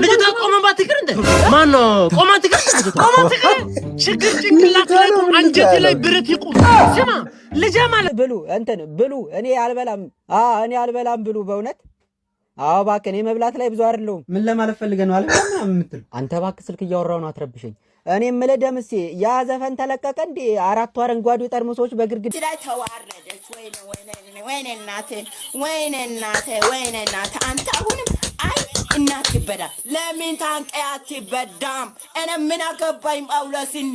ልጅቷ ቆመን ባትቀር እንደ ማን ነው ቆመን ትቀር ችግር ጭንቅላት ላይ አንጀት ላይ ብረት ይቁም ስማ ልጅ ማለት ብሉ እንትን ብሉ እኔ አልበላም ብሉ በእውነት አዎ እባክህ እኔ መብላት ላይ ብዙ አይደለሁም ምን ለማለት ፈልገህ ነው አልበላም የምትል አንተ እባክህ ስልክ እያወራሁ ነው አትረብሸኝ እኔ የምልህ ደምሴ ያ ዘፈን ተለቀቀ እንዴ አራቱ አረንጓዴ ጠርሙሶች በግርግዳ ላይ ተዋረደች ወይኔ እናቴ አንተ አሁንም አይ እናት ይበዳ ለምን ታንቀያት ይበዳም እኔ ምን አገባኝ ጳውሎስን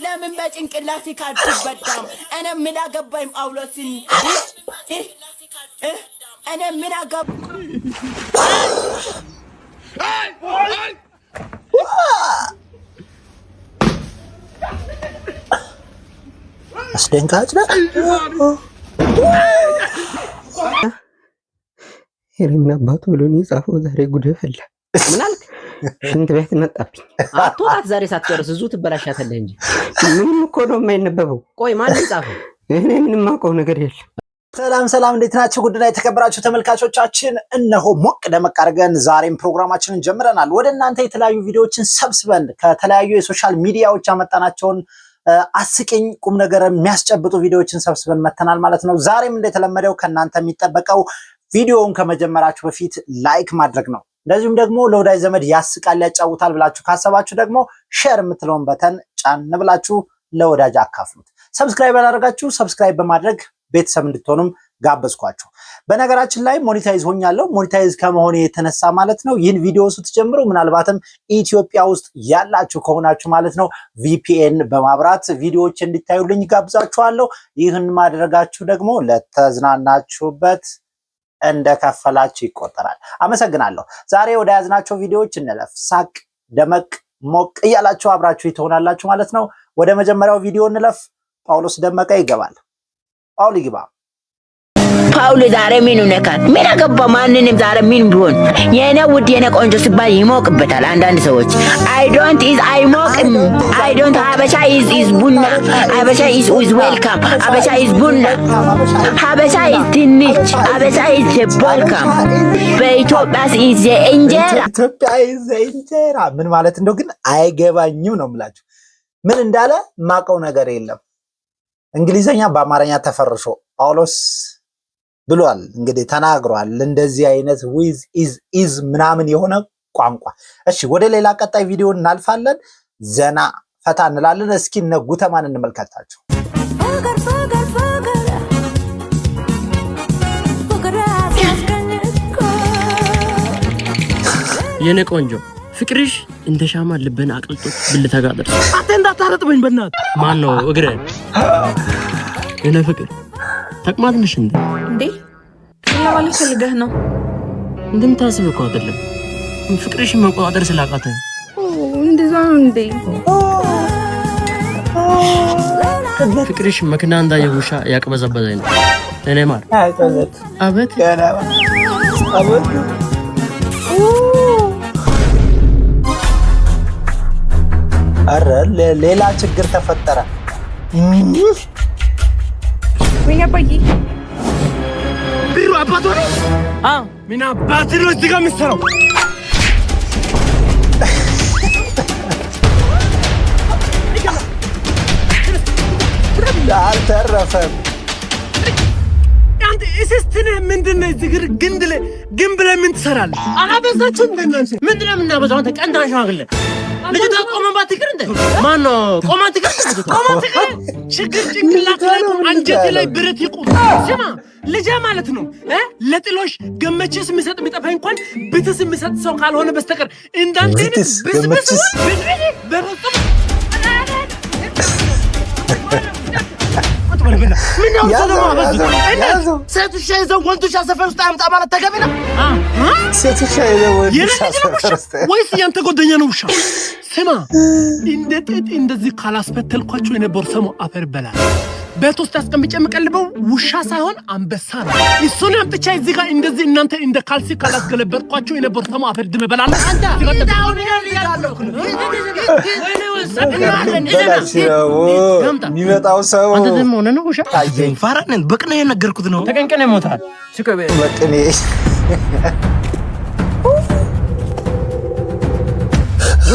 ለምን በጭንቅላት ይካድበዳም እኔ ምን አገባኝ ጳውሎስን እኔ ምን አገባኝ አስደንጋጭ ነው ሄሪና አባቱ ብሎኝ ጻፈው ዛሬ ጉድ ፈላ ምን አልክ ሽንት ቤት መጣብኝ አትወጣት ዛሬ ሳትጨርስ እዙ ትበላሻተልህ እንጂ ምንም እኮ ነው የማይነበበው ቆይ ማን ጻፈው እኔ ምንም አውቀው ነገር የለም ሰላም እንዴት ናችሁ ጉድና የተከበራችሁ ተመልካቾቻችን እነሆ ሞቅ ደመቅ አድርገን ዛሬም ፕሮግራማችንን ጀምረናል ወደ እናንተ የተለያዩ ቪዲዮዎችን ሰብስበን ከተለያዩ የሶሻል ሚዲያዎች ያመጣናቸውን አስቂኝ ቁም ነገር የሚያስጨብጡ ቪዲዮዎችን ሰብስበን መተናል ማለት ነው ዛሬም እንደተለመደው ከናንተ የሚጠበቀው ቪዲዮውን ከመጀመራችሁ በፊት ላይክ ማድረግ ነው እንደዚሁም ደግሞ ለወዳጅ ዘመድ ያስቃል ያጫውታል ብላችሁ ካሰባችሁ ደግሞ ሼር የምትለውን በተን ጫን ብላችሁ ለወዳጅ አካፍሉት ሰብስክራይብ ያላደረጋችሁ ሰብስክራይብ በማድረግ ቤተሰብ እንድትሆኑም ጋበዝኳችሁ በነገራችን ላይ ሞኔታይዝ ሆኛለሁ ሞኔታይዝ ከመሆኔ የተነሳ ማለት ነው ይህን ቪዲዮ ስትጀምሩ ምናልባትም ኢትዮጵያ ውስጥ ያላችሁ ከሆናችሁ ማለት ነው VPN በማብራት ቪዲዮዎች እንድታዩልኝ ጋብዛችኋለሁ ይህን ማድረጋችሁ ደግሞ ለተዝናናችሁበት እንደከፈላችሁ ይቆጠራል አመሰግናለሁ ዛሬ ወደ ያዝናቸው ቪዲዮዎች እንለፍ ሳቅ ደመቅ ሞቅ እያላችሁ አብራችሁ ይተውናላችሁ ማለት ነው ወደ መጀመሪያው ቪዲዮ እንለፍ ጳውሎስ ደመቀ ይገባል ጳውል ይግባ ፓውል ዛሬ ምን ነካል ምን አገባ ማንንም ዛሬ ምን ቢሆን የኔ ውድ የኔ ቆንጆ ሲባል ይሞቅበታል አንዳንድ ሰዎች I don't is አይሞቅም I don't ሀበሻ is ቡና ሀበሻ is welcome ሀበሻ is ቡና ሀበሻ is ድንች ሀበሻ is welcome በኢትዮጵያ is እንጀራ ኢትዮጵያ is እንጀራ ምን ማለት እንደው ግን አይገባኝም ነው የምላችሁ ምን እንዳለ ማቀው ነገር የለም እንግሊዘኛ በአማርኛ ተፈርሾ ጳውሎስ ብሏል እንግዲህ ተናግሯል እንደዚህ አይነት with is ምናምን የሆነ ቋንቋ እሺ ወደ ሌላ ቀጣይ ቪዲዮ እናልፋለን ዘና ፈታ እንላለን እስኪ ነጉተማን እንመልከታቸው የኔ ቆንጆ ፍቅርሽ እንደ ሻማ ልብን አቅልጦ ብልታ ጋር ደርሶ አተንዳ ታረጥበኝ በእናት ማን ነው እግሬ የኔ ፍቅር ተቅማጥ ነሽ እንዴ ለማለት ፈልገህ ነው እንደምታስብ እኮ አይደለም ፍቅርሽን መቆጣጠር ስላቃተ እንደዛ ነው እንዴ ፍቅርሽ መኪና እንዳየውሻ ያቅበዘበዘኝ ነው እኔ ማር አበት አረ ሌላ ችግር ተፈጠረ ወይ አባዬ ብሩ አባቶ ነው ሚና ባትሪ እዚህ ጋር ምሰራው አልተረፈም አንተ እስስትን ምንድነው ዝግር ግንብለ ምን ትሰራለህ አላበዛችሁም እንደናንተ ምንድነው ምናበዛው አንተ ቀንታ ሻግለ ልጅቷ ቆመን ባትቀር እንደ ማን ነው ቆመን ትቀር ችግር ጭንቅላት ላይ አንጀት ላይ ብረት ይቁም ስማ ልጅ ማለት ነው ለጥሎሽ ገመችስ ምሰጥ ቢጠፋ እንኳን ብትስ ምሰጥ ሰው ካልሆነ በስተቀር እንዳንተ ብስብስ በረጥም ምን ነው ሰለማ ሴትሽ ይዘው ወንዱሽ ሰፈር ውስጥ አምጣ ማለት ተገቢ ነው ሴትሽ ይዘው ወንዱሽ ሰፈር ውስጥ ወይስ ያንተ ጎደኛ ነው ውሻ ስማ እንደዚህ ካላስፈተልኳቸው የነበር ሰሞ አፈር በላል ቤት ውስጥ አስቀምጬ የምቀልበው ውሻ ሳይሆን አንበሳ ነው እሱን አምጥቼ እዚህ ጋር እንደዚህ እናንተ እንደ ካልሲ ካላስገለበጥኳቸው የነበር ሰሞ አፈር ድም በላል አንተ የሚመጣው ሰው አንተ ደሞ ነው ውሻ ፋራነን በቅኔ የነገርኩት ነው ተቀንቀነ ሞታል በቅኔ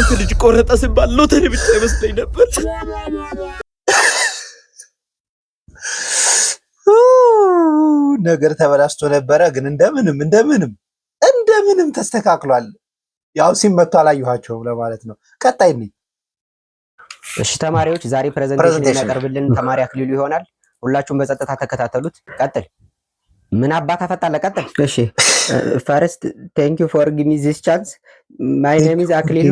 ወንድ ልጅ ቆረጠ ሲባል ሎተሪ ብቻ ይመስለኝ ነበር። ነገር ተበላሽቶ ነበረ፣ ግን እንደምንም ተስተካክሏል። ያው ሲመቱ አላየኋቸውም ለማለት ነው። ቀጣይ ነኝ። እሺ ተማሪዎች፣ ዛሬ ፕሬዘንቴሽን የሚያቀርብልን ተማሪ አክሊሉ ይሆናል። ሁላችሁም በጸጥታ ተከታተሉት። ቀጥል። ምን አባ ተፈጣለ? ቀጥል። እሺ ፈርስት ቴንክ ዩ ፎር ጊቭ ሚ ዚስ ቻንስ ማይ ኔም ኢዝ አክሊሉ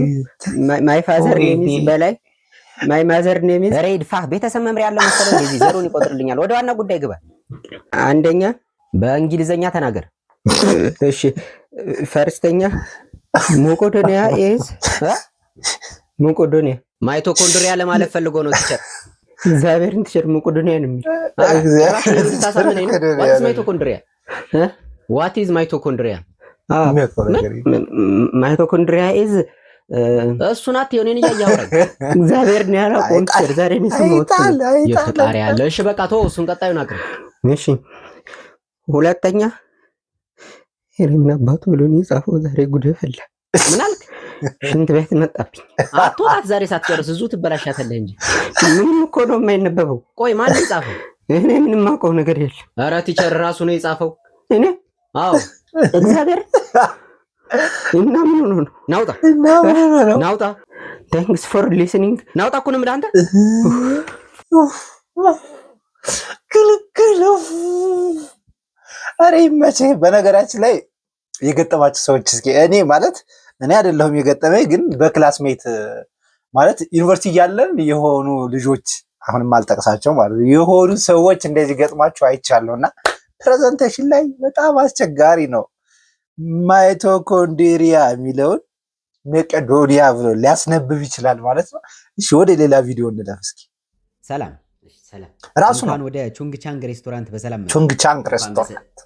ማይ ፋዘር ኔም ኢዝ በላይ ማይ ማዘር ኔም ኢዝ ሬድ ፋ ቤተሰብ መምሪያ ያለው መሰለኝ። እዚህ ዘሩን ይቆጥርልኛል። ወደ ዋና ጉዳይ ግባ። አንደኛ በእንግሊዘኛ ተናገር። እሺ ፈርስተኛ ሞቆዶኒያ ኢዝ ሞቆዶኒያ ማይቶኮንድሪያ ለማለት ፈልጎ ነው ቲቸር። እግዚአብሔርን ቲቸር ሞቆዶኒያ ነው የሚል ዋትስ ማይቶኮንድሪያ ዋት ኢዝ ማይቶኮንድሪያ? ማይቶኮንድሪያ ኢዝ እሱ ናት የሆነን እያያወራኝ እግዚአብሔር ነው ያለው። ኮምፒውተር ዛሬ ነው ስሞት የፈጣሪ ያለ። እሺ በቃ ተው፣ እሱን ቀጣዩን አቅርብ። እሺ ሁለተኛ ምን አባቱ ብሎ ነው የጻፈው? ዛሬ ጉድ ፈላ። ምን አልክ? ሽንት ቤት መጣብኝ። አትወጣት ዛሬ ሳትጨርስ እዙ ትበላሻተለህ እንጂ ምንም እኮ ነው የማይነበበው። ቆይ ማን የጻፈው? እኔ ምንም ማውቀው ነገር የለም። ኧረ ቲቸር ራሱ ነው የጻፈው። እኔ አዎ እግዚአብሔር እና ምን ሆኖ ነው? ናውጣ ታንክስ ፎር ሊስኒንግ። ናውጣ እኮ ነው የምልህ አንተ። ክልክል። ኧረ ይመችህ። በነገራችን ላይ የገጠማችሁ ሰዎች እስኪ እኔ አይደለሁም የገጠመኝ፣ ግን በክላስሜት ማለት ዩኒቨርሲቲ እያለን የሆኑ ልጆች አሁንም አልጠቅሳቸው ማለት የሆኑ ሰዎች እንደዚህ ገጥሟቸው አይቻለሁና ፕሬዘንቴሽን ላይ በጣም አስቸጋሪ ነው። ማይቶኮንድሪያ የሚለውን መቄዶኒያ ብሎ ሊያስነብብ ይችላል ማለት ነው። እሺ ወደ ሌላ ቪዲዮ እንለፍ እስኪ። ሰላም ራሱ ነው ወደ ቹንግ ቻንግ ሬስቶራንት በሰላም ነው። ቹንግ ቻንግ ሬስቶራንት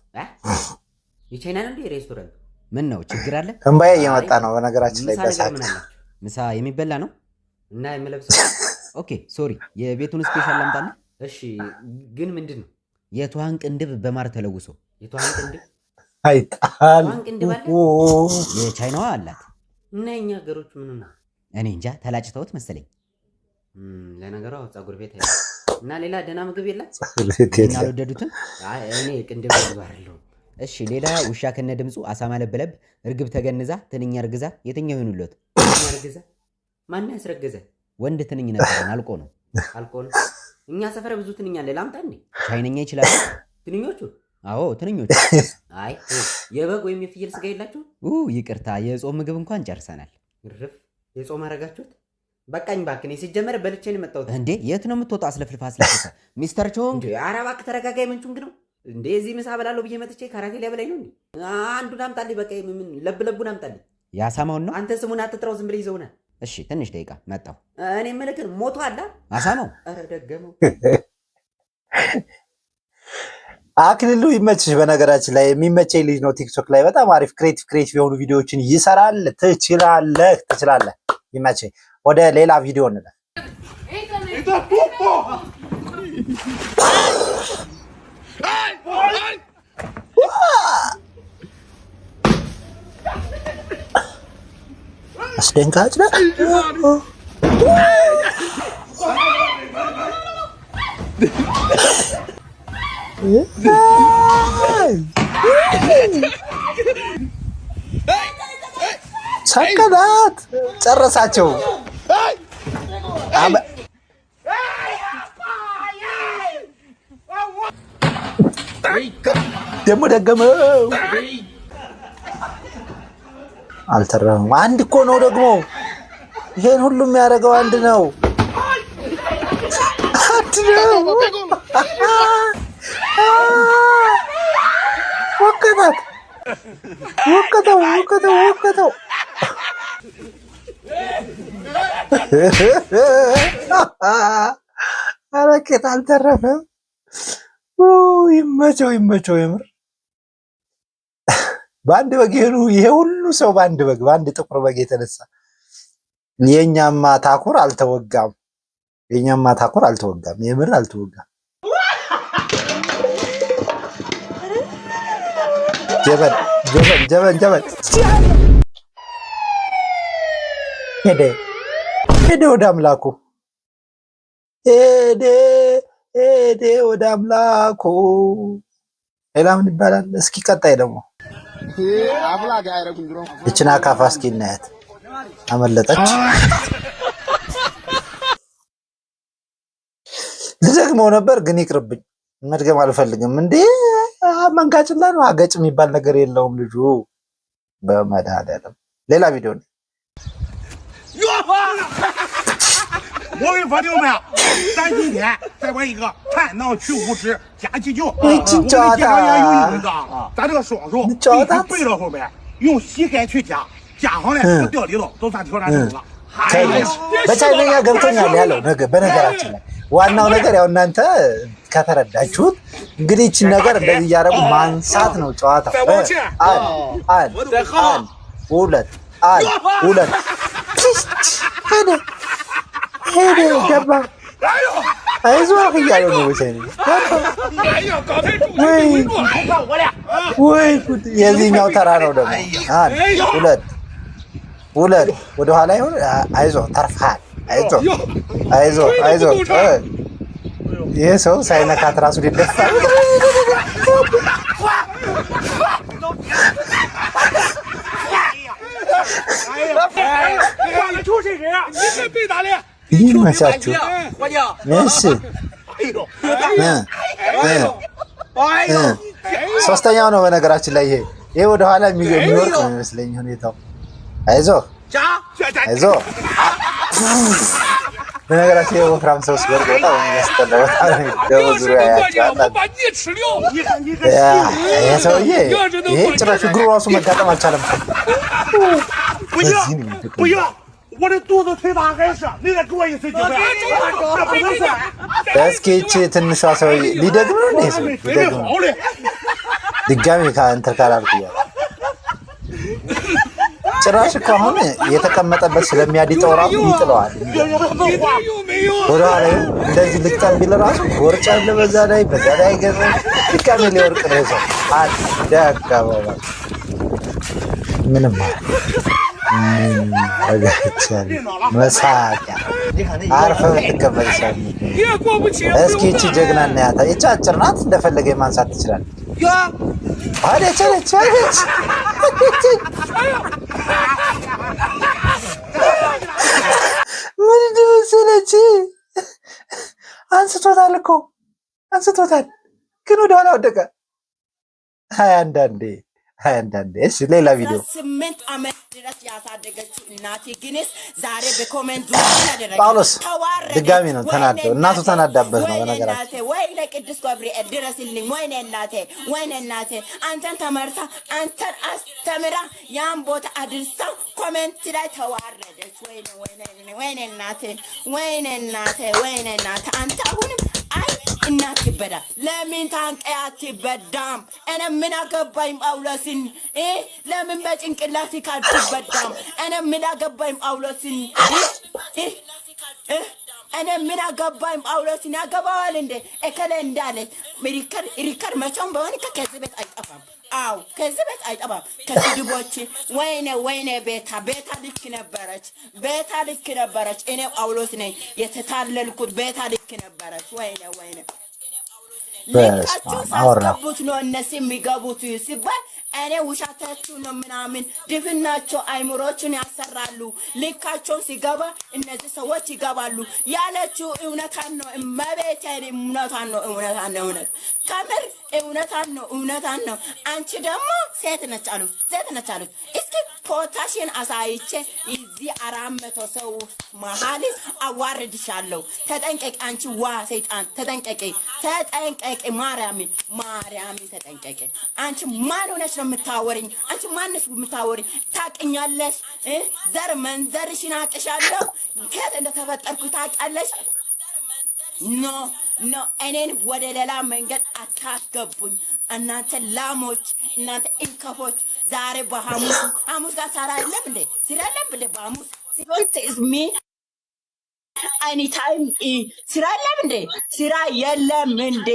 የቻይና ነው እንዴ ሬስቶራንት? ምን ነው ችግር አለ? እንባዬ እየመጣ ነው በነገራችን ላይ በሳት ምሳ የሚበላ ነው እና የምለብሰው። ኦኬ ሶሪ፣ የቤቱን ስፔሻል ላምጣልህ። እሺ ግን ምንድን ነው? የቷን ቅንድብ በማር ተለውሶ የቷን ቅንድብ አይጣል የቻይናዋ አላት እና የኛ ሀገሮች ምንና እኔ እንጃ ተላጭተውት መሰለኝ። ለነገሩ ፀጉር ቤት እና ሌላ ደህና ምግብ የላት እና አልወደዱትም። እኔ ቅንድብ ባርለው። እሺ ሌላ ውሻ ከነ ድምፁ፣ አሳማ ለበለብ፣ እርግብ ተገንዛ፣ ትንኛ እርግዛ። የትኛው ይሁንልዎት? ትንኛ እርግዛ። ማን ያስረገዘ? ወንድ ትንኝ ነበር። አልቆ ነው። እኛ ሰፈር ብዙ ትንኛ አለ። ላምጣ እንዴ? ቻይነኛ ይችላል ትንኞቹ? አዎ ትንኞቹ። አይ የበግ ወይም የፍየል ስጋ የላችሁ? ይቅርታ የጾም ምግብ እንኳን ጨርሰናል። ግርፍ የጾም አረጋችሁት? በቃኝ ባክኔ ሲጀመር በልቼን መጣሁት። እንዴ የት ነው የምትወጣው? አስለፍልፋ ሚስተር ቾንግ። ኧረ እባክህ ተረጋጋይ። ምን ቾንግ ነው እንዴ? እዚህ ምሳ በላለሁ ብዬ መጥቼ ካራቴ ሊያበላኝ ነው እንዴ? አንዱን አምጣልኝ። በቃ ምን ለብለቡን አምጣልኝ። ያሳማውን ነው? አንተ ስሙን አትጥራው፣ ዝም ብለህ ይዘውና። እሺ ትንሽ ደቂቃ መጣሁ። እኔ የምልህ ግን ሞቶ አላ አሳማው? ኧረ ደገመው። አክሊሉ ይመችሽ። በነገራችን ላይ የሚመቸኝ ልጅ ነው። ቲክቶክ ላይ በጣም አሪፍ ክሬቲቭ የሆኑ ቪዲዮዎችን ይሰራል። ትችላለህ። ይመችኝ። ወደ ሌላ ቪዲዮ እንለፍ። አስደንጋጭ ነው። ሰከናት ጨረሳቸው። ደግሞ ደገመው። አልተረፈም። አንድ እኮ ነው ደግሞ። ይሄን ሁሉም የሚያደርገው አንድ ነው። ወቀተው። አረቄት አልተረፈም። ይመቸው። የምር በአንድ በግ ይሄ ሁሉ ሰው በአንድ ጥቁር በግ የተነሳ የኛማ ታኩር አልተወጋም። የምር አልተወጋም። ጀበን ሄደ ወደ አምላኩ ሄደ ወደ አምላኩ። ሌላ ምን ይባላል? እስኪ ቀጣይ ደግሞ እችና ካፋ እስኪ እናያት። አመለጠች። ልደግመው ነበር ግን ይቅርብኝ፣ መድገም አልፈልግም። እንዴ መንጋጭላ ነው፣ አገጭ የሚባል ነገር የለውም ልጁ። በመድኃኒዓለም ሌላ ቪዲዮ ነው። 我问朋友们，咱今天再玩一个探囊取物质加急救。我们解放前有一文章，咱这个双手必须背到后面，用膝盖去夹，夹上来不掉里头，都算挑战成功了。በቻይነኛ ገብቶኛል ያለው ነገር በነገራችን ላይ ዋናው ነገር ያው እናንተ ከተረዳችሁት እንግዲህ እቺ ነገር እንደዚህ እያደረጉ ማንሳት ነው ጨዋታው። አንድ ሁለት ሄደ ገባ። አይዞህ እያሉ ነው ወይ ጉድ! የዚህኛው ተራ ነው ደግሞ። አንድ ሁለት ወደኋላ ይሁን። አይዞህ ተርፋል። አይዞህ ይሄ ሰው ሳይነካት ራሱ ሊደፋ ይመቻችሁ። እሺ ሶስተኛው ነው በነገራችን ላይ ይሄ ወደኋላ የሚወርቅ ነው የሚመስለኝ ሁኔታው። አይዞህ በነገራችን ላይ ወፍራም ሰው ሲወርቅ በጣም የሚያስጠላ በጣም ዙሪያ ያጫዋል። ይሄ ሰውዬ ይሄ ጭራሽ እግሩ ራሱ መጋጠም አልቻለም።我的肚子忒大还是你再给我一次机会，这不能算。እስኪ እቺ ትንሿ ሰውዬ ሊደግም ነው እንዴ? ድጋሚ ከእንትን ካላልኩ ጭራሽ እኮ አሁን የተቀመጠበት ስለሚያዲጠው ራሱ ይጥለዋል። ወደኋላ እንደዚህ ልቅጠም ቢል ራሱ ወርጫ አለ በዛ ላይ ገዘ ድጋሚ ሊወርቅ ነው ሰው አደጋባባ ምንም መሳቂያ አርፈህ ብትቀመጥ ይሻል። እስኪ እቺ ጀግና እናያታ። ይቺ አጭር ናት፣ እንደፈለገ ማንሳት ትችላለች። አለች ምን እንደመሰለች አንስቶታል ግን ወደኋላ ወደቀ። ሀያ አንዳንዴ እሺ ሌላ ቪዲዮ 8 ዓመት ድረስ ያሳደገችው እናቴ ግንስ ዛሬ በኮሜንት ጳውሎስ ድጋሚ ነው ተናደው። እናቱ ተናዳበት ነው በነገራችን። ወይ ለቅዱስ ገብርኤል ድረስልኝ። ወይኔ እናቴ አንተን ተመርታ አንተን አስተምራ ያን ቦታ አድርሳ ኮሜንት ላይ ተዋረደች። ወይኔ እናቴ አንተ አሁንም እናት ይበዳ ለምን ታንቀያት ይበዳም? እኔ ምን አገባኝ ጳውሎስን ለምን በጭንቅላት ይካድበዳም? እኔ ምን አገባኝ ጳውሎስን ያገባዋል እንደ እከለ እንዳለ ሪከር መቼም በሆነ ከዚህ ቤት አይጠፋም። አው ከዚህ ቤት አይጠፋም። ከስድቦች ወይኔ ቤታ ልክ ነበረች። እኔ ጳውሎስ ነኝ የተታለልኩት። ቤታ ልክ ነበረች። ወይኔ ልካችሁን ሳስገቡት ነው እነሱ የሚገቡት ሲባል እኔ ውሻታችሁ ነው ምናምን ድፍናቸው አይምሮችን ያሰራሉ። ልካቸውን ሲገባ እነዚህ ሰዎች ይገባሉ ያለችው እውነታን ነው። እመቤቴ እውነታን ነው። ከምር እውነታን ነው። አንቺ ደግሞ ሴት ነች አሉ። እስኪ ፖታሽን አሳይቼ እዚህ 400 ሰው መሀል አዋርድሻለሁ። ተጠንቀቂ አንቺ ሰይጣን ተጠንቀቂ። ማርያምን ተጠንቀቂ። አንቺ ማን ሆነሽ ነው የምታወሪኝ? አንቺ ማንሽ የምታወሪኝ? ታውቂኛለሽ? ዘር መንዘርሽን አውቅሻለሁ። ከየት እንደተፈጠርኩ ታውቂያለሽ? ኖ እኔን ወደ ሌላ መንገድ አታስገቡኝ። እናንተ ላሞች፣ እናንተ እንከፎች። ዛሬ ሐሙስ ጋር ስራ የለም እንዴ? በሐሙስ ሚ አይኒታይም ስራ የለም እንዴ? ስራ የለም እንዴ?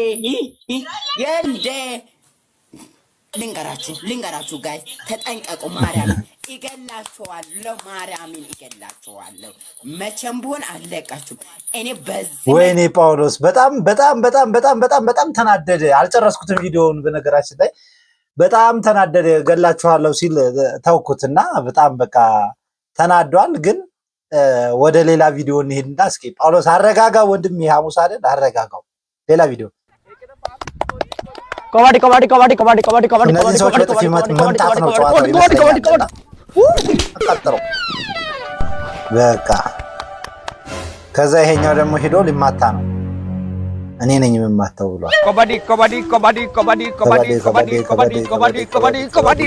ልንገራችሁ ጋይ ተጠንቀቁ። ማርያም ይገላችኋለሁ ማርያምን ይገላችኋለሁ መቼም ቢሆን አለቃችሁ እኔ በዚህ ወይኔ ጳውሎስ በጣም ተናደደ አልጨረስኩትም ቪዲዮውን በነገራችን ላይ በጣም ተናደደ ገላችኋለሁ ሲል ተውኩትና በጣም በቃ ተናዷል ግን ወደ ሌላ ቪዲዮ እንሄድና እስኪ ጳውሎስ አረጋጋ ወንድም ሐሙስ አይደል አረጋጋው ሌላ ቪዲዮ कबड्डी कबड्डी कबड्डी कबड्डी कबड्डी कबड्डी እነዚህ ሰዎች በጥፊ መምታት ነው ጨዋታው አቃጠረው በቃ ከዛ ይሄኛው ደግሞ ሄዶ ሊማታ ነው እኔ ነኝ የምማታው ብሏል कबड्डी कबड्डी कबड्डी कबड्डी कबड्डी कबड्डी कबड्डी कबड्डी कबड्डी कबड्डी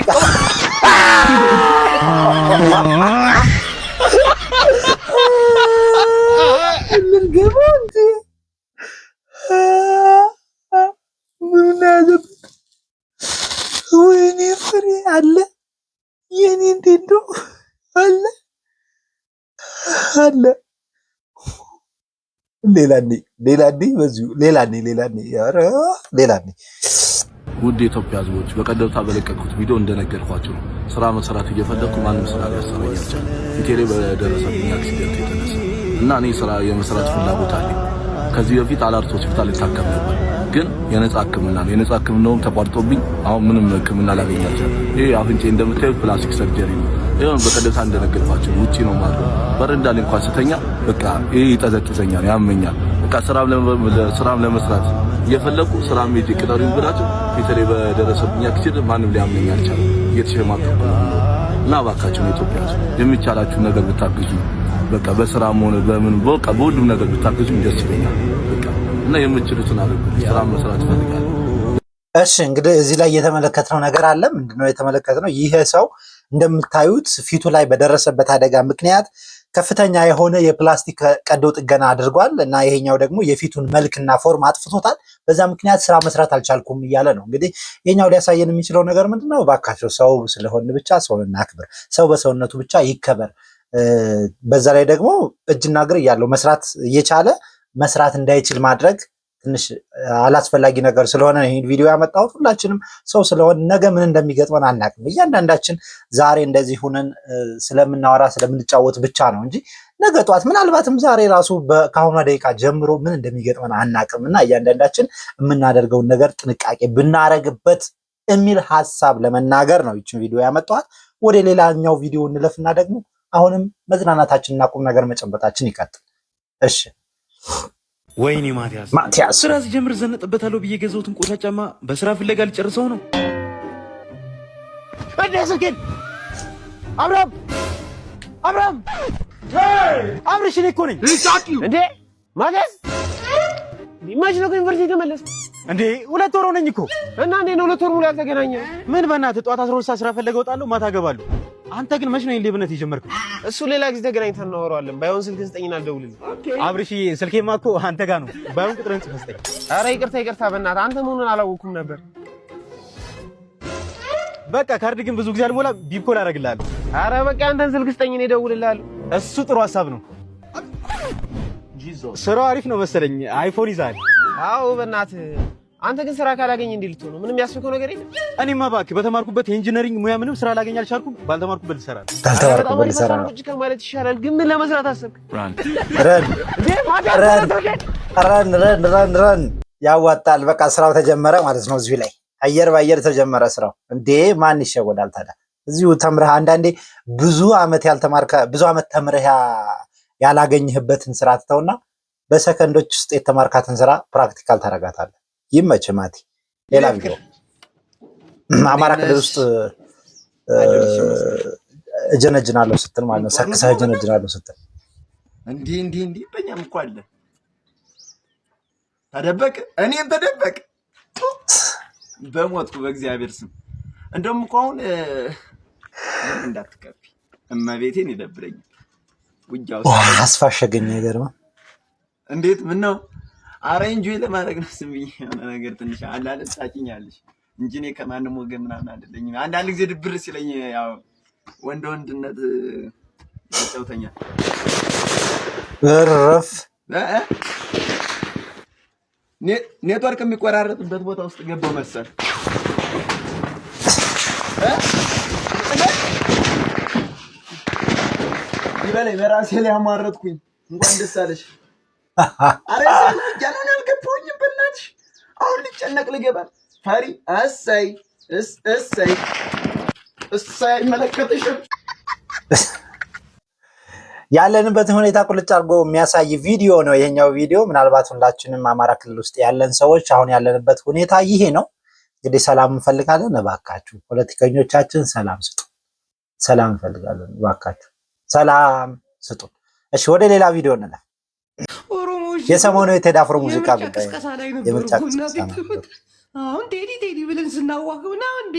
ምን ገባንጂ ምን አዘብ ወይኔ ፍሬ አለ የኔ እንዴት አለ ሌላኔ በዚሁ ሌላኔ ያረ ሌላኔ ውድ የኢትዮጵያ ሕዝቦች በቀደምታ በለቀቁት ቪዲዮ እንደነገርኳችሁ ስራ መስራት እየፈለኩ ማንም ስራ ሊያሰራኝ አልቻለም። ፊቴ ላይ በደረሰብኝ አክሲደንት የተነሳ እና እኔ ስራ የመስራት ፍላጎት አለኝ። ከዚህ በፊት አላርት ሆስፒታል ልታከም ነበር፣ ግን የነጻ ሕክምና ነው። የነጻ ሕክምናውም ተቋርጦብኝ አሁን ምንም ሕክምና ላገኝ አልቻልኩም። ይሄ አፍንጬ እንደምታዩት ፕላስቲክ ሰርጀሪ ነው። ይሄን በቀደምታ እንደነገርኳችሁ ውጪ ነው ማለት በረንዳ ላይ እንኳን ስተኛ በቃ ይሄ ይጠዘጥዘኛል፣ ያመኛል። በቃ ስራም ለመስራት እየፈለኩ ስራም ሄጄ ቅጠሩኝ ብላችሁ ፊቴ ላይ በደረሰብኝ አክሲደንት ማንም ሊያመኝ አልቻለም። እየተሸማቀቁ ነው እና እባካችሁ ነው ኢትዮጵያ የሚቻላችሁ ነገር ብታግዙ በቃ በስራም ሆነ በምን በቃ በሁሉም ነገር ብታግዙ ደስ ይለኛል። በቃ እና የምትችሉትን አድርጉ። ስራ መስራት ፈልጋለሁ። እሺ እንግዲህ እዚህ ላይ የተመለከትነው ነገር አለ። ምንድነው የተመለከትነው? ይሄ ሰው እንደምታዩት ፊቱ ላይ በደረሰበት አደጋ ምክንያት ከፍተኛ የሆነ የፕላስቲክ ቀዶ ጥገና አድርጓል እና ይሄኛው ደግሞ የፊቱን መልክና ፎርም አጥፍቶታል። በዛ ምክንያት ስራ መስራት አልቻልኩም እያለ ነው። እንግዲህ ይሄኛው ሊያሳየን የሚችለው ነገር ምንድነው? እባካችሁ ሰው ስለሆነ ብቻ ሰውን እናክብር። ሰው በሰውነቱ ብቻ ይከበር። በዛ ላይ ደግሞ እጅና እግር እያለው መስራት እየቻለ መስራት እንዳይችል ማድረግ ትንሽ አላስፈላጊ ነገር ስለሆነ ይሄን ቪዲዮ ያመጣሁት። ሁላችንም ሰው ስለሆነ ነገ ምን እንደሚገጥመን አናውቅም። እያንዳንዳችን ዛሬ እንደዚህ ሆነን ስለምናወራ ስለምንጫወት ብቻ ነው እንጂ ነገ ጧት ምናልባትም ዛሬ ራሱ ከአሁኗ ደቂቃ ጀምሮ ምን እንደሚገጥመን አናውቅም እና እያንዳንዳችን የምናደርገውን ነገር ጥንቃቄ ብናረግበት የሚል ሐሳብ ለመናገር ነው ይህችን ቪዲዮ ያመጣሁት። ወደ ሌላኛው ቪዲዮ እንለፍና ደግሞ አሁንም መዝናናታችንና ቁም ነገር መጨበጣችን ይቀጥል። እሺ ወይኔ ማቲያስ ስራ ሲጀምር ዘነጥበታለሁ ብዬ ገዘውትን ቆሻ ጫማ በስራ ፍለጋ ልጨርሰው ነው። እንደሰከን አብራም አብርሽ እኔ እኮ ነኝ እንዴ ማቲያስ ዲማጅ ነው ዩኒቨርሲቲ ተመለስ እንዴ 2 ወር ሆነኝ እኮ እና እንዴ ነው 2 ወር ሙሉ ያልተገናኘ ምን በእናትህ ጠዋት 12 ሰዓት ስራ ፈለገ እወጣለሁ ማታ እገባለሁ። አንተ ግን መች ነው ሌብነት የጀመርከው? እሱ ሌላ ጊዜ ተገናኝተን እናወራዋለን። ባይሆን ስልክ ስጠኝና አልደውልልኝ። አብርሽዬ ስልኬማ እኮ አንተ ጋር ነው። ባይሆን ቁጥርን ጽፈህ ስጠኝ። ኧረ ይቅርታ በእናትህ አንተ መሆኑን አላወኩም ነበር። በቃ ካርድ ግን ብዙ ጊዜ አልሞላ ቢኮል አደርግልሃለሁ። ኧረ በቃ አንተን ስልክ ስጠኝ እኔ እደውልልሃለሁ። እሱ ጥሩ ሐሳብ ነው። ስራው አሪፍ ነው መሰለኝ። አይፎን ይዛል። አዎ በእናትህ አንተ ግን ስራ ካላገኝ እንዴ ልትሆን ነው? ምንም ያስፈልገው ነገር የለም። እኔማ እባክህ በተማርኩበት የኢንጂነሪንግ ሙያ ምንም ስራ ላገኝ አልቻልኩም። ባልተማርኩበት ልሰራ ነው። ባልተማርኩበት ልሰራ ነው ማለት ይሻላል። ግን ምን ለመስራት አሰብክ? ረን ያዋጣል። በቃ ስራው ተጀመረ ማለት ነው። እዚሁ ላይ አየር ባየር ተጀመረ ስራው። እንዴ ማን ይሸወዳል ታዲያ? እዚሁ ተምረህ አንዳንዴ ብዙ አመት ተምረህ ያላገኘህበትን ስራ ትተውና በሰከንዶች ውስጥ የተማርካትን ስራ ፕራክቲካል ታረጋታለህ። ይመች ማቲ። ሌላ ቪዲዮ አማራ ክልል ውስጥ እጀነጅናለሁ ስትል ማለት ነው። ሰክሰህ እጀነጅናለሁ ስትል እንዲህ በእኛም እኮ አለ። ተደበቅ፣ እኔም ተደበቅ። በሞትኩ በእግዚአብሔር ስም። እንደውም እኮ አሁን እንዳትከፊ እመቤቴን ይደብረኛል። ውጃው አስፋሸገኝ ነገር ነው። እንዴት ምን ነው? ኧረ ኢንጆይ ለማድረግ ነው። ስም ብዬ የሆነ ነገር ትንሽ አላለ ታጭኛለሽ እንጂ እኔ ከማንም ወገን ምናምን አይደለኝም። አንዳንድ ጊዜ ድብር ሲለኝ ያው ወንድነት ያጫውተኛል። እረፍ ኔትወርክ የሚቆራረጥበት ቦታ ውስጥ ገባው መሰል። ይበለኝ በራሴ ላይ አማረጥኩኝ እንኳን ደስ አለሽ አረ ያንን አልገባኝም በእናትሽ አሁን ልጨነቅ ልገባ ፈሪ እሰይ አይመለከትሽም ያለንበትን ሁኔታ ቁልጭ አድርጎ የሚያሳይ ቪዲዮ ነው ይሄኛው ቪዲዮ። ምናልባት ሁላችንም አማራ ክልል ውስጥ ያለን ሰዎች አሁን ያለንበት ሁኔታ ይሄ ነው። እንግዲህ ሰላም እንፈልጋለን፣ እባካችሁ ፖለቲከኞቻችን ሰላም ስጡ። ሰላም እንፈልጋለን፣ እባካችሁ ሰላም ስጡ። እሺ ወደ ሌላ ቪዲዮ እንለፍ። የሰሞኑ የቴዲ አፍሮ ሙዚቃ ጉዳይ የምርጫ ቅስቀሳ አሁን ቴዲ ብለን ስናዋግብና እንዴ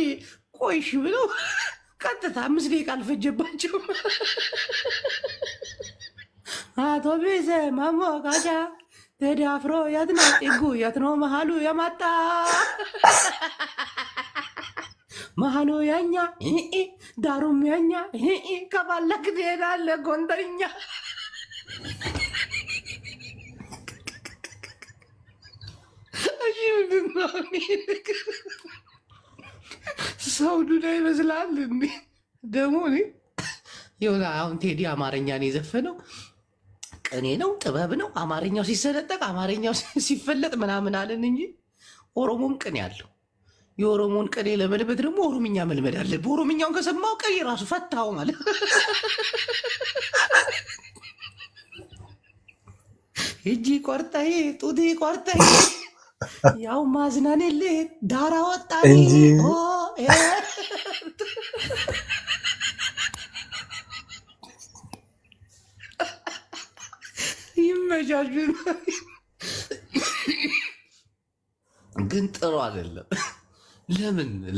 ቆይሽ ብለው ቀጥታ 5 ደቂቃ አልፈጀባቸውም። አቶ ቤዘ ማሞቃቻ ቴዲ አፍሮ የት ነው ጥጉ የት ነው መሀሉ የማጣ መሀሉ ያኛ ዳሩም ያኛ ከባለክ ትሄዳለህ ጎንደርኛ ሰው ዱዳ ይመስላል እንዴ? ደግሞ እኔ የሆነ አሁን ቴዲ አማርኛን የዘፈነው ቅኔ ነው ጥበብ ነው። አማርኛው ሲሰነጠቅ አማርኛው ሲፈለጥ ምናምን አለን እንጂ ኦሮሞም ቅኔ አለው። የኦሮሞን ቅኔ ለመልመድ ደግሞ ኦሮምኛ መልመድ አለብህ። ኦሮምኛውን ከሰማው ቅኔ ራሱ ፈታው ማለት እጂ ቆርጠይ ጡቴ ቆርጠይ ያው ማዝናኔል ዳራ ወጣ እንጂ ይመጃጁ ግን ጥሩ አይደለም።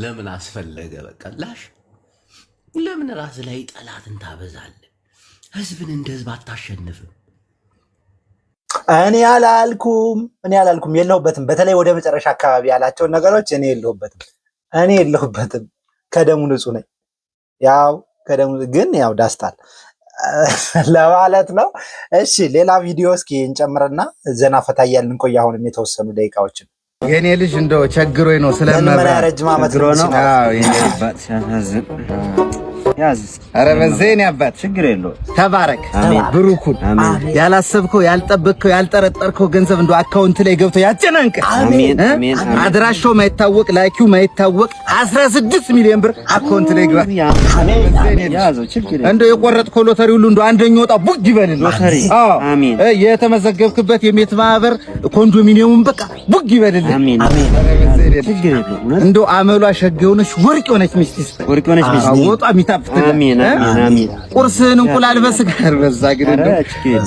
ለምን አስፈለገ? በቃ ላሽ ለምን ራስ ላይ ጠላትን ታበዛለህ? ህዝብን እንደ ህዝብ አታሸንፍም። እኔ አላልኩም የለሁበትም። በተለይ ወደ መጨረሻ አካባቢ ያላቸውን ነገሮች እኔ የለሁበትም። ከደሙ ንጹህ ነኝ። ያው ከደሙ ግን ያው ዳስታል ለማለት ነው። እሺ ሌላ ቪዲዮ እስኪ እንጨምርና ዘና ፈታ እያልን እንቆይ። አሁንም የተወሰኑ ደቂቃዎችን የኔ ልጅ እንደው ቸግሮኝ ነው ስለማበራ ረጅም ዓመት ነው። ኧረ በዘይኔ አባት ችግር የለውም። ተባረክ ብሩኩን ያላሰብከው ያልጠበቅከው ያልጠረጠርከው ገንዘብ እንደው አካውንት ላይ ገብቶ ያጨናንቅ። አድራሻው ማይታወቅ ላኪው ማይታወቅ 16 ሚሊዮን ብር አካውንት ላይ ግባ። እንደው የቆረጥከው ሎተሪ ሁሉ እንደው አንደኛው ወጣ ቡግ ይበልልህ። አሜን። የተመዘገብክበት የሜት ማህበር ኮንዶሚኒየሙን በቃ ቡግ ይበልልህ። አሜን። እንደው አመሏ ሸገውነሽ ወርቅ ሆነች ሚስቲስ ወጣ አሜን አሜን። ቁርስህን እንቁላል በስጋ አርበዛ ግደለ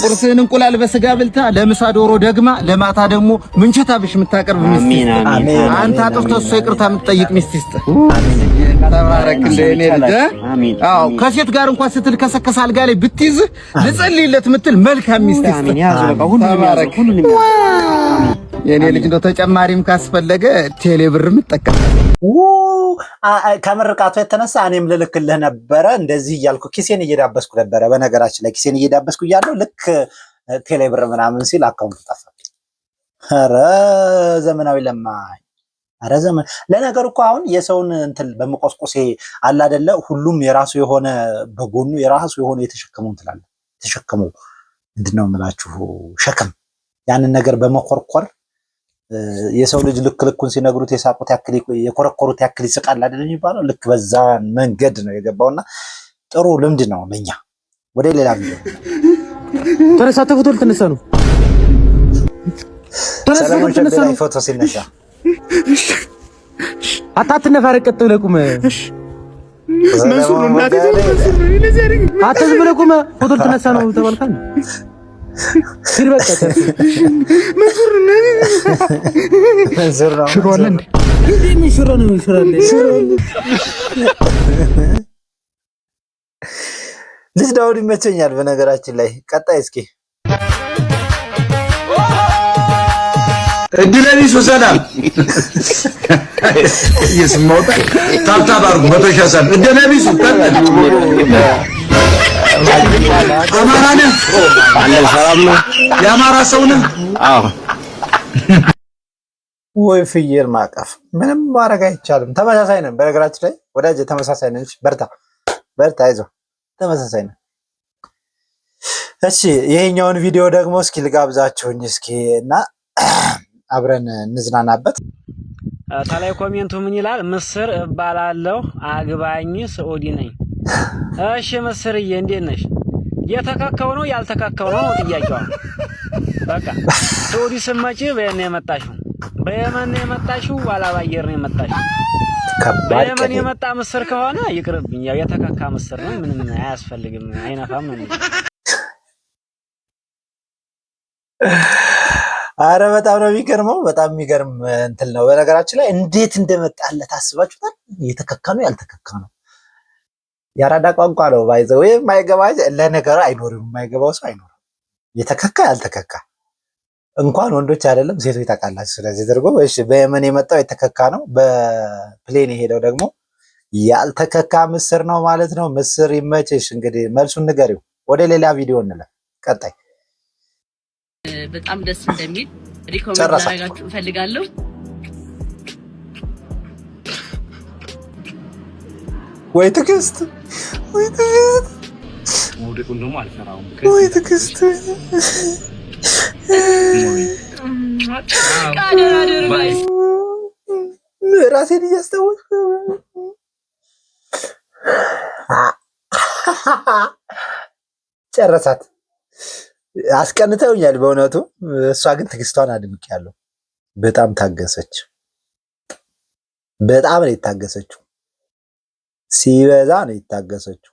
ቁርስህን እንቁላል በስጋ ብልታ ለምሳ ዶሮ ደግማ ለማታ ደግሞ ምንቸታ ብሽ የምታቀርብ ሚስት አንተ አጥፍቶ እሱ ይቅርታ የምትጠይቅ ሚስት ተባረክ እንደኔ ልጅ። አዎ ከሴት ጋር እንኳን ስትል ከሰከስ አልጋ ላይ ብትይዝ ልጸልይለት የምትል መልካም ሚስት አሜን። ያዙ በቃ ሁሉንም የኔ ልጅ እንደው ተጨማሪም ካስፈለገ ቴሌብር ምትጠቀም ከምርቃቱ የተነሳ እኔም ልልክልህ ነበረ። እንደዚህ እያልኩ ኪሴን እየዳበስኩ ነበረ። በነገራችን ላይ ኪሴን እየዳበስኩ እያለሁ ልክ ቴሌብር ምናምን ሲል አካውንት ጠፋ። ኧረ ዘመናዊ ለማኝ ኧረ ዘመን ለነገሩ እኮ አሁን የሰውን እንትን በመቆስቆሴ አለ አይደለ? ሁሉም የራሱ የሆነ በጎኑ የራሱ የሆነ የተሸከመው እንትላለ የተሸከመው ምንድነው የምላችሁ ሸክም ያንን ነገር በመኮርኮር የሰው ልጅ ልክ ልኩን ሲነግሩት የሳቁት ያክል የኮረኮሩት ያክል ይስቃል አይደል የሚባለው? ልክ በዛ መንገድ ነው የገባውና ጥሩ ልምድ ነው ለኛ። ወደ ሌላ ቪዲዮ ተነሳተ ፎቶ ልትነሳ ነው። ተነሳ ነው ፎቶ ሲነሳ አታትነፋረቅ ቀጥ ብለህ ቁም። እሺ መንሱር ነው እናቴ አትዝ ብለህ ቁም። ፎቶ ልትነሳ ነው ተባልካል። ሲር በቃ መንሱር ነው ሽሮለ እንዴ ምን ሽሮ ነው ልጅ ዳውድ ይመቸኛል። በነገራችን ላይ ቀጣይ እስኪ እድለቢሱ ሰላም ይስሞታ ታታባሩ በተሻሰል እድለቢሱ አማራ ነህ? ሰላም ነው። የአማራ ሰው ነህ? አዎ። ወይ ፍየል ማቀፍ ምንም ማድረግ አይቻልም። ተመሳሳይ ነን። በነገራችን ላይ ወዳጅ ተመሳሳይ ነን። በርታ አይዞህ። ተመሳሳይ ነን። እሺ ይሄኛውን ቪዲዮ ደግሞ እስኪ ልጋብዛችሁኝ እስኪ እና አብረን እንዝናናበት። ታላይ ኮሜንቱ ምን ይላል? ምስር እባላለሁ አግባኝ ሰዑዲ ነኝ። እሺ ምስርዬ እንዴት ነሽ? የተከከው ነው ያልተከከው ነው ጥያቄው። በቃ ሰዑዲ ስመጪ በየነ የመጣሽው በየመን የመጣሽው ዋላ ባየር ነው የመጣሽው። በየመን የመጣ ምስር ከሆነ ይቅርብኝ፣ ያው የተከካ ምስር ነው፣ ምንም አያስፈልግም፣ አይነፋም ነው። አረ በጣም ነው የሚገርመው። በጣም የሚገርም እንትን ነው። በነገራችን ላይ እንዴት እንደመጣለት አስባችሁታል? የተከካ ነው ያልተከካ ነው። ያራዳ ቋንቋ ነው ባይዘው የማይገባ ለነገሩ አይኖርም፣ የማይገባው ሰው አይኖርም። የተከካ ያልተከካ እንኳን ወንዶች አይደለም ሴቶች ታውቃላችሁ። ስለዚህ ድርጎ እሺ፣ በየመን የመጣው የተከካ ነው፣ በፕሌን የሄደው ደግሞ ያልተከካ ምስር ነው ማለት ነው። ምስር ይመችሽ። እንግዲህ መልሱን ንገሪው። ወደ ሌላ ቪዲዮ እንለፍ። ቀጣይ በጣም ደስ እንደሚል ሪኮመንድ አደርጋችሁ እፈልጋለሁ። ወይ ትዕግስት መውደቁን ደግሞ አልፈራውም። ወይ ትዕግስት ራሴን እያስታወስኩ ጨረሳት። አስቀንተውኛል በእውነቱ። እሷ ግን ትዕግስቷን አድንቄያለሁ። በጣም ታገሰች። በጣም ነው የታገሰችው። ሲበዛ ነው የታገሰችው።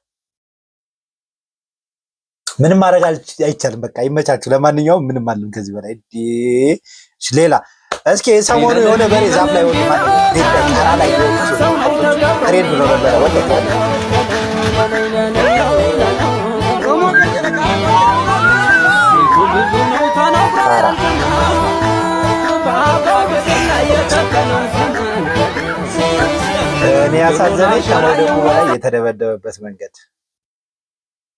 ምንም ማድረግ አይቻልም። በቃ ይመቻችሁ። ለማንኛውም ምንም አለም ከዚህ በላይ ሌላ እስኪ ሰሞኑ የሆነ በሬ ዛፍ ላይ ወጥ ሬድ ብሎ ነበረ ወጥ እኔ ያሳዘነኝ ከመውደቁ በላይ የተደበደበበት መንገድ።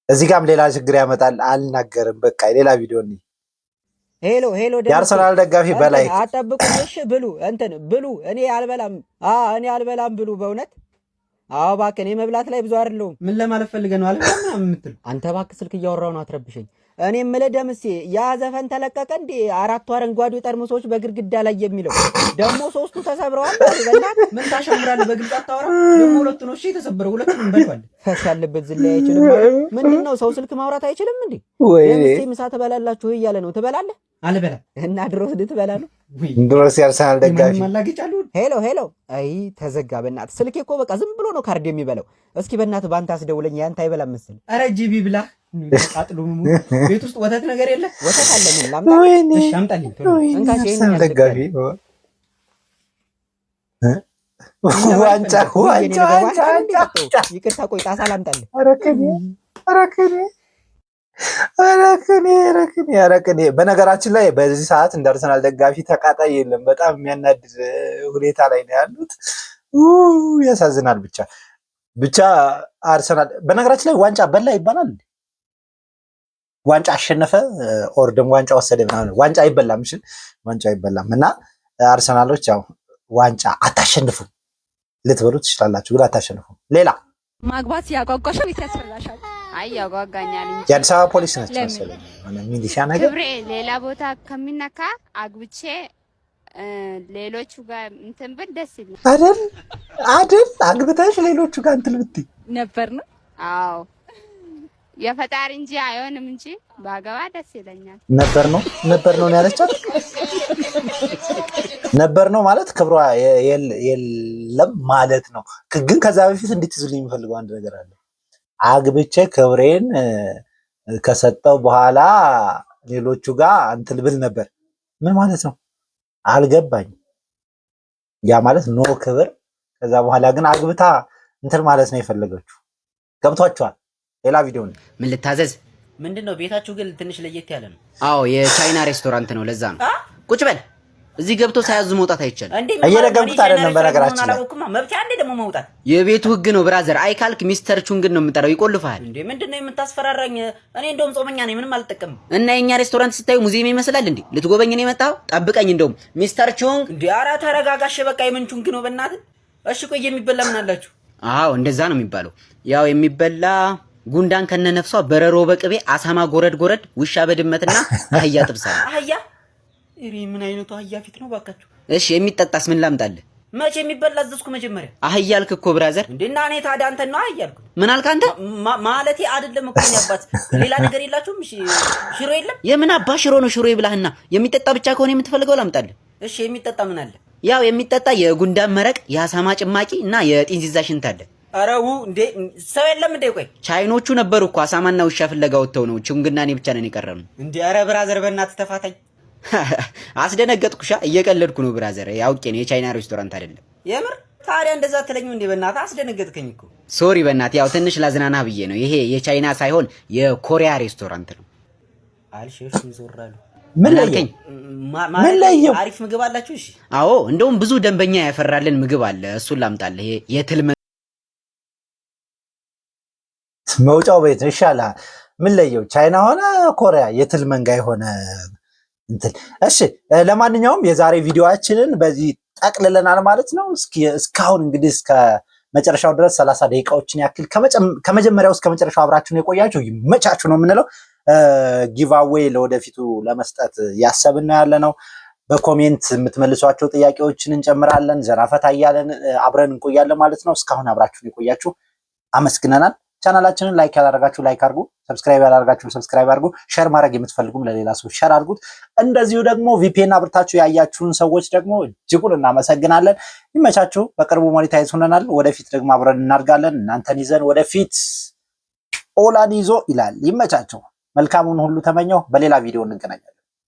እዚህ ጋርም ሌላ ችግር ያመጣል። አልናገርም። በቃ ሌላ ቪዲዮ ነው። ሄሎ የአርሰናል ደጋፊ በላይ አጠብቁሽ ብሉ እንትን ብሉ። እኔ አልበላም ብሉ። በእውነት አዎ እባክህ፣ እኔ መብላት ላይ ብዙ አይደለሁም። ምን ለማለት ፈልገህ ነው? አልበላም የምትል አንተ እባክህ ስልክ እያወራሁ ነው፣ አትረብሸኝ። እኔ የምልህ ደምሴ ያ ዘፈን ተለቀቀ እንዴ? 4 አረንጓዴ ጠርሙሶች በግድግዳ ላይ የሚለው ደግሞ 3ቱ ተሰብረዋል። በእናትህ ምን ታሸምራለህ? በግልጽ አታወራ። ደግሞ 2 ነው እሺ የተሰበረው፣ 2ቱን በልቷል። ፈስ ያለበት ዝላይ አይችልም። ምንድነው ሰው ስልክ ማውራት አይችልም እንዴ? ደምሴ ምሳ ትበላላችሁ እያለ ነው። ትበላለህ? አልበላም። እና ድሮስ ልትበላ ነው? ድሮስ ያርሰናል ደጋፊ ሄሎ አይ ተዘጋ። በእናትህ ስልኬ እኮ በቃ ዝም ብሎ ነው ካርድ የሚበላው። እስኪ በእናትህ ባንተ አስደውለኝ። ያንተ አይበላም መሰለኝ። ኧረ ጂቢ ብላ አጥሉ። ቤት ውስጥ ወተት ነገር የለ? ወተት አለ። ምን ላምጣልህ? እሺ አምጣልኝ። እንካሽ ይሄን ደጋፊ ዋንጫ ይቅርታ፣ ቆይ ጣሳ ላምጣልህ። አረከኔ በነገራችን ላይ በዚህ ሰዓት እንደ አርሰናል ደጋፊ ተቃጣይ የለም። በጣም የሚያናድድ ሁኔታ ላይ ነው ያሉት። ያሳዝናል። ብቻ አርሰናል በነገራችን ላይ ዋንጫ በላ ይባላል። ዋንጫ አሸነፈ ኦር ደግሞ ዋንጫ ወሰደ ምናምን። ዋንጫ አይበላም። እሺ ዋንጫ አይበላም። እና አርሰናሎች ያው ዋንጫ አታሸንፉም ልትበሉ ትችላላችሁ፣ ግን አታሸንፉም። ሌላ ማግባት ያጓጓሽ ቤት ያስፈላሻል። አይ ያጓጓኛል እንጂ የአዲስ አበባ ፖሊስ ነች መሰለኝ ሚሊሻ ነገር። ክብሬ ሌላ ቦታ ከሚነካ አግብቼ ሌሎቹ ጋር እንትን ብል ደስ ይላል አይደል? አግብተሽ ሌሎቹ ጋር እንትን ብትይ ነበር ነው። አዎ የፈጣሪ እንጂ አይሆንም እንጂ ባገባ ደስ ይለኛል። ነበር ነው ያለቻት። ነበር ነው ማለት ክብሯ የለም ማለት ነው። ግን ከዛ በፊት እንድትይዙልኝ የሚፈልገው አንድ ነገር አለ። አግብቼ ክብሬን ከሰጠው በኋላ ሌሎቹ ጋር እንትን ብል ነበር። ምን ማለት ነው አልገባኝ። ያ ማለት ኖ ክብር፣ ከዛ በኋላ ግን አግብታ እንትን ማለት ነው የፈለገችው። ገብቷችኋል? ሌላ ቪዲዮ ነው። ምን ልታዘዝ? ምንድነው? ቤታችሁ ግን ትንሽ ለየት ያለ ነው። አዎ የቻይና ሬስቶራንት ነው፣ ለዛ ነው። ቁጭ በል። እዚህ ገብቶ ሳያዙ መውጣት አይቻልም። እየደገምኩት አይደለም። በነገራችን ላይ መብቻ አንዴ ደግሞ መውጣት የቤቱ ህግ ነው ብራዘር። አይካልክ ሚስተር ቹንግን ነው የምጠራው፣ ይቆልፋል። እንዴ ምንድነው የምታስፈራራኝ? እኔ እንደውም ጾመኛ ነኝ፣ ምንም አልጠቀምም። እና የኛ ሬስቶራንት ስታዩ ሙዚየም ይመስላል እንዴ? ልትጎበኝ ነው የመጣው? ጠብቀኝ። እንደውም ሚስተር ቹንግ። እንዴ ኧረ ተረጋጋሽ በቃ። የምን ቹንግ ነው በእናትህ? እሺ ቆይ የሚበላ ምን አላችሁ? አዎ እንደዛ ነው የሚባለው። ያው የሚበላ ጉንዳን ከነነፍሷ፣ በረሮ በቅቤ፣ አሳማ ጎረድ ጎረድ፣ ውሻ በድመትና አህያ ጥብሳል። አህያ እሪ ምን አይነቱ አህያ ፊት ነው ባካችሁ? እሺ የሚጠጣስ ምን ላምጣልህ? መቼ የሚበላ አዘዝኩ መጀመሪያ። አህያ አልክ እኮ ብራዘር። እንዴና እኔ ታዲያ አንተ ነው አህያ አልኩ። ምን አልክ አንተ? ማለቴ አይደለም እኮ ነው አባት። ሌላ ነገር የላችሁም? እሺ ሽሮ የለም? የምን አባ ሽሮ ነው? ሽሮ ይብላህና የሚጠጣ ብቻ ከሆነ የምትፈልገው ላምጣልህ። እሺ የሚጠጣ ምን አለ? ያው የሚጠጣ የጉንዳን መረቅ፣ የአሳማ ጭማቂ እና የጢንዚዛ ሽንት አለ። አረው እንዴ ሰው የለም እንዴ? ቆይ ቻይኖቹ ነበሩ እኮ አሳማና ውሻ ፍለጋ ወጥተው ነው። ችንግና እኔ ብቻ ነን የቀረነው። እንዴ ኧረ ብራዘር በእናትህ ተፋታኝ። አስደነገጥኩሻ። እየቀለድኩ ነው ብራዘር። ያውቄ ነው የቻይና ሬስቶራንት አይደለም። የምር ታዲያ እንደዛ ትለኝ እንዴ? በእናትህ አስደነገጥከኝ እኮ። ሶሪ በእናትህ ያው ትንሽ ላዝናና ብዬ ነው። ይሄ የቻይና ሳይሆን የኮሪያ ሬስቶራንት ነው። አልሽሽ ይዞራሉ። ምን ለየኝ? ምን ለየው? አሪፍ ምግብ አላችሁ? እሺ አዎ፣ እንደውም ብዙ ደንበኛ ያፈራልን ምግብ አለ። እሱን ላምጣልህ። ይሄ የትልመ መውጫው ቤት ይሻላል። ምን ለየው? ቻይና ሆነ ኮሪያ የትል መንጋ የሆነ እንትን። እሺ ለማንኛውም የዛሬ ቪዲዮአችንን በዚህ ጠቅልለናል ማለት ነው። እስካሁን እንግዲህ እስከ መጨረሻው ድረስ 30 ደቂቃዎችን ያክል ከመጀመሪያው እስከ መጨረሻው አብራችሁን የቆያችሁ ይመቻችሁ ነው የምንለው። ጊቫዌይ ለወደፊቱ ለመስጠት ያሰብን ያለ ነው። በኮሜንት የምትመልሷቸው ጥያቄዎችን እንጨምራለን። ዘራፈታ እያለን አብረን እንቆያለን ማለት ነው። እስካሁን አብራችሁን የቆያችሁ አመስግነናል። ቻናላችንን ላይክ ያላደረጋችሁ ላይክ አድርጉ፣ ሰብስክራይብ ያላደረጋችሁ ሰብስክራይብ አድርጉ፣ ሼር ማድረግ የምትፈልጉም ለሌላ ሰው ሼር አድርጉት። እንደዚሁ ደግሞ ቪፒኤን አብርታችሁ ያያችሁን ሰዎች ደግሞ እጅጉን እናመሰግናለን። ይመቻችሁ። በቅርቡ ሞኔታይዝ ሆነናል። ወደፊት ደግሞ አብረን እናድጋለን። እናንተን ይዘን ወደፊት ኦላን ይዞ ይላል። ይመቻችሁ። መልካሙን ሁሉ ተመኘው። በሌላ ቪዲዮ እንገናኛለን።